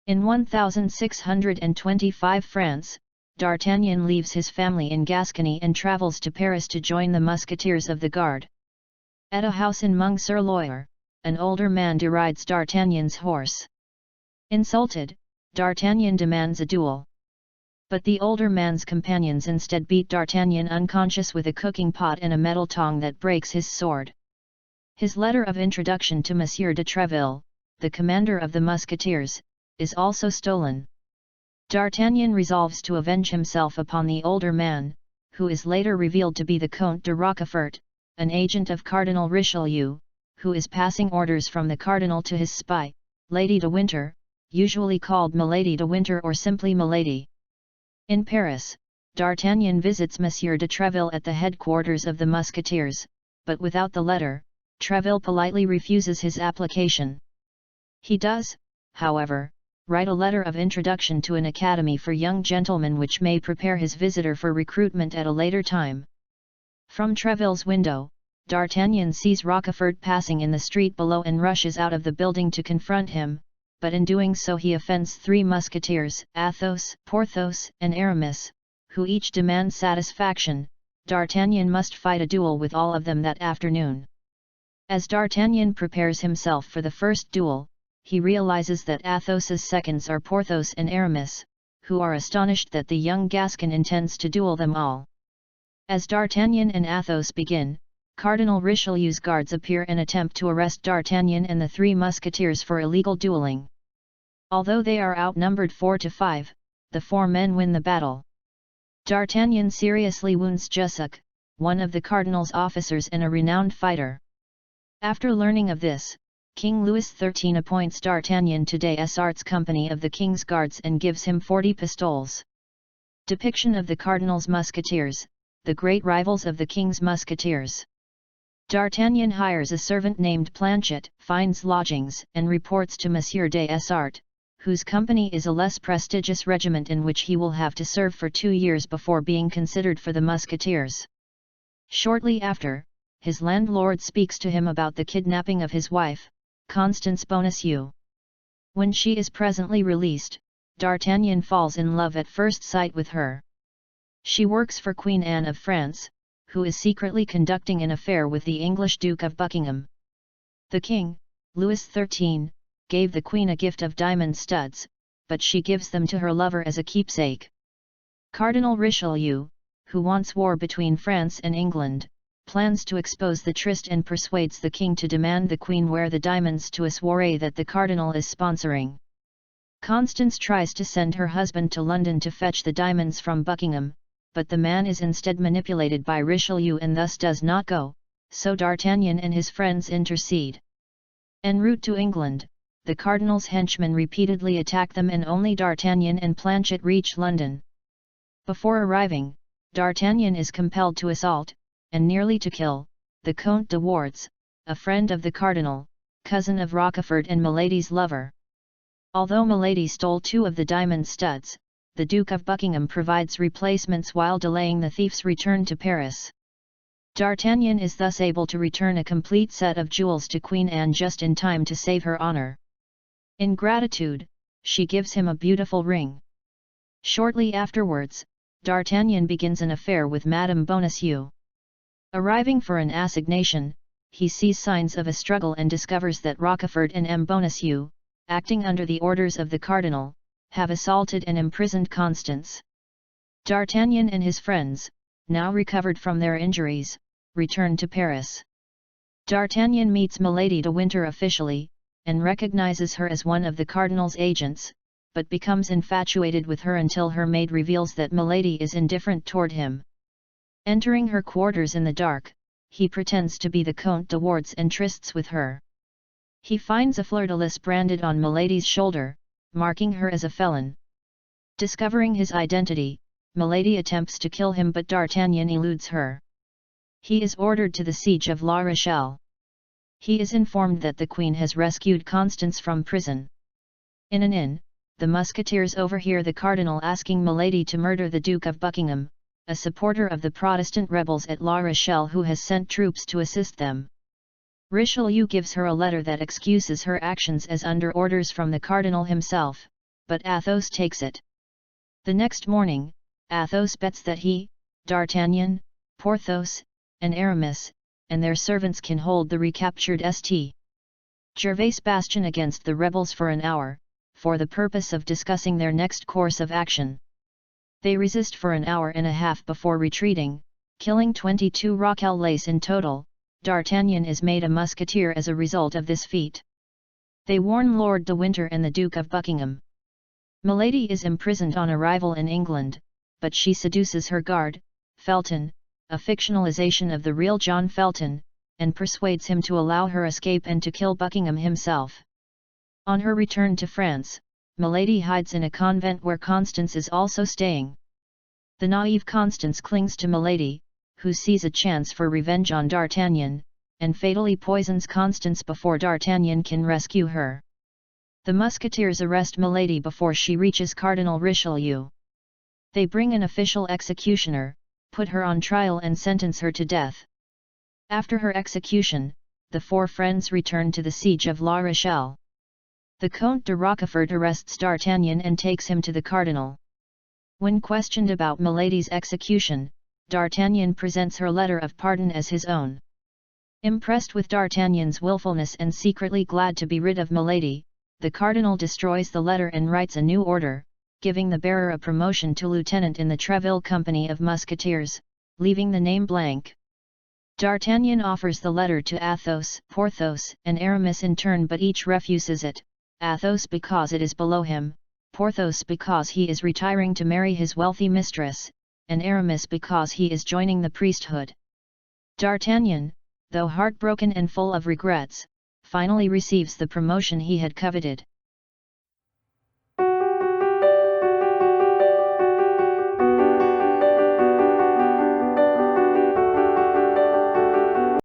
In 1625 France, D'Artagnan leaves his family in Gascony and travels to Paris to join the Musketeers of the Guard. At a house in Meung-sur-Loire, an older man derides D'Artagnan's horse. Insulted, D'Artagnan demands a duel. But the older man's companions instead beat D'Artagnan unconscious with a cooking pot and a metal tong that breaks his sword. His letter of introduction to Monsieur de Treville, the commander of the Musketeers, is also stolen. D'Artagnan resolves to avenge himself upon the older man, who is later revealed to be the Comte de Rochefort, an agent of Cardinal Richelieu, who is passing orders from the cardinal to his spy, Lady de Winter, usually called Milady de Winter or simply Milady. In Paris, D'Artagnan visits Monsieur de Treville at the headquarters of the Musketeers, but without the letter, Treville politely refuses his application. He does, however, write a letter of introduction to an academy for young gentlemen which may prepare his visitor for recruitment at a later time. From Treville's window, D'Artagnan sees Rochefort passing in the street below and rushes out of the building to confront him, but in doing so he offends three musketeers, Athos, Porthos and Aramis, who each demand satisfaction. D'Artagnan must fight a duel with all of them that afternoon. As D'Artagnan prepares himself for the first duel, he realizes that Athos's seconds are Porthos and Aramis, who are astonished that the young Gascon intends to duel them all. As D'Artagnan and Athos begin, Cardinal Richelieu's guards appear and attempt to arrest D'Artagnan and the three musketeers for illegal dueling. Although they are outnumbered 4-5, the four men win the battle. D'Artagnan seriously wounds Jussac, one of the cardinal's officers and a renowned fighter. After learning of this, King Louis XIII appoints D'Artagnan to Des company of the King's Guards and gives him 40 pistoles. Depiction of the Cardinal's Musketeers, the great rivals of the King's Musketeers. D'Artagnan hires a servant named Planchet, finds lodgings, and reports to Monsieur Des, whose company is a less prestigious regiment in which he will have to serve for 2 years before being considered for the Musketeers. Shortly after, his landlord speaks to him about the kidnapping of his wife, Constance Bonacieux. When she is presently released, D'Artagnan falls in love at first sight with her. She works for Queen Anne of France, who is secretly conducting an affair with the English Duke of Buckingham. The king, Louis XIII, gave the queen a gift of diamond studs, but she gives them to her lover as a keepsake. Cardinal Richelieu, who wants war between France and England, plans to expose the tryst and persuades the king to demand the queen wear the diamonds to a soiree that the cardinal is sponsoring. Constance tries to send her husband to London to fetch the diamonds from Buckingham, but the man is instead manipulated by Richelieu and thus does not go, so D'Artagnan and his friends intercede. En route to England, the cardinal's henchmen repeatedly attack them and only D'Artagnan and Planchet reach London. Before arriving, D'Artagnan is compelled to assault, and nearly to kill, the Comte de Wardes, a friend of the cardinal, cousin of Rochefort and Milady's lover. Although Milady stole 2 of the diamond studs, the Duke of Buckingham provides replacements while delaying the thief's return to Paris. D'Artagnan is thus able to return a complete set of jewels to Queen Anne just in time to save her honor. In gratitude, she gives him a beautiful ring. Shortly afterwards, D'Artagnan begins an affair with Madame Bonacieux. Arriving for an assignation, he sees signs of a struggle and discovers that Rochefort and M. Bonacieux, acting under the orders of the cardinal, have assaulted and imprisoned Constance. D'Artagnan and his friends, now recovered from their injuries, return to Paris. D'Artagnan meets Milady de Winter officially, and recognizes her as one of the cardinal's agents, but becomes infatuated with her until her maid reveals that Milady is indifferent toward him. Entering her quarters in the dark, he pretends to be the Comte de Wardes and trysts with her. He finds a fleur-de-lis branded on Milady's shoulder, marking her as a felon. Discovering his identity, Milady attempts to kill him but D'Artagnan eludes her. He is ordered to the Siege of La Rochelle. He is informed that the Queen has rescued Constance from prison. In an inn, the Musketeers overhear the Cardinal asking Milady to murder the Duke of Buckingham, a supporter of the Protestant rebels at La Rochelle who has sent troops to assist them. Richelieu gives her a letter that excuses her actions as under orders from the Cardinal himself, but Athos takes it. The next morning, Athos bets that he, D'Artagnan, Porthos, and Aramis, and their servants can hold the recaptured St. Gervais bastion against the rebels for an hour, for the purpose of discussing their next course of action. They resist for an hour and a half before retreating, killing 22 Rochellais in total. D'Artagnan is made a musketeer as a result of this feat. They warn Lord de Winter and the Duke of Buckingham. Milady is imprisoned on arrival in England, but she seduces her guard, Felton, a fictionalization of the real John Felton, and persuades him to allow her escape and to kill Buckingham himself. On her return to France, Milady hides in a convent where Constance is also staying. The naive Constance clings to Milady, who sees a chance for revenge on D'Artagnan, and fatally poisons Constance before D'Artagnan can rescue her. The Musketeers arrest Milady before she reaches Cardinal Richelieu. They bring an official executioner, put her on trial and sentence her to death. After her execution, the four friends return to the Siege of La Rochelle. The Comte de Rochefort arrests D'Artagnan and takes him to the Cardinal. When questioned about Milady's execution, D'Artagnan presents her letter of pardon as his own. Impressed with D'Artagnan's willfulness and secretly glad to be rid of Milady, the Cardinal destroys the letter and writes a new order, giving the bearer a promotion to lieutenant in the Treville Company of Musketeers, leaving the name blank. D'Artagnan offers the letter to Athos, Porthos, and Aramis in turn, but each refuses it, Athos because it is below him, Porthos because he is retiring to marry his wealthy mistress, and Aramis because he is joining the priesthood. D'Artagnan, though heartbroken and full of regrets, finally receives the promotion he had coveted.